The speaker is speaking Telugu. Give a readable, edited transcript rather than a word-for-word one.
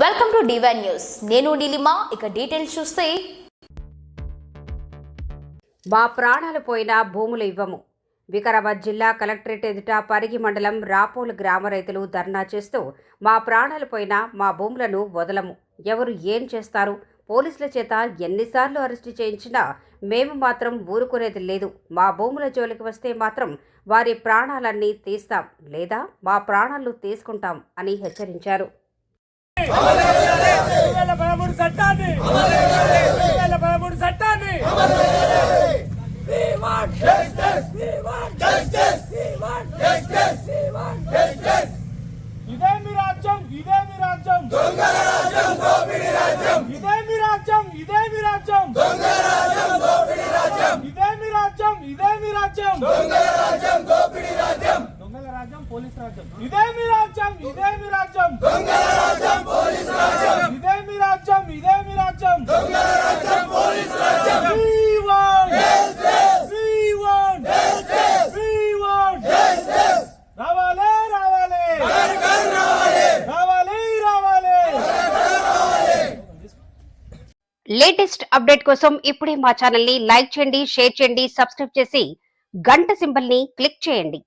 Welcome to divine news. నేను నీలిమా. ఇక డీటెయిల్స్ చూస్తే, మా ప్రాణాలు పోయినా భూములు ఇవ్వము. వికారాబాద్ జిల్లా కలెక్టరేట్ ఎదుట పరిగి మండలం రాపోలు గ్రామ రైతులు ధర్నా చేస్తూ మా ప్రాణాలు పోయినా మా భూములను వదలము, ఎవరు ఏం చేస్తారు, పోలీసుల చేత ఎన్నిసార్లు అరెస్టు చేయించినా మేము మాత్రం ఊరుకునేది లేదు. మా భూముల జోలికి వస్తే మాత్రం వారి ప్రాణాలన్నీ తీస్తాం, లేదా మా ప్రాణాలు తీసుకుంటాం అని హెచ్చరించారు. పోలీస్ రాజ్యం ఇదే మీ రాజ్యం, ఇదే మీ రాజ్యం దొంగల రాజ్యం, పోలీస్ రాజ్యం ఇదే మీ రాజ్యం, ఇదే మీ రాజ్యం దొంగల రాజ్యం, పోలీస్ రాజ్యం. We want justice, we want justice, we want justice. రావాలి రావాలి కర్ రావాలి రావాలి రావాలి రావాలి. లేటెస్ట్ అప్డేట్ కోసం ఇప్పుడే మా ఛానల్ ని లైక్ చేయండి, షేర్ చేయండి, సబ్స్క్రైబ్ చేసి గంట సింబల్ ని క్లిక్ చేయండి.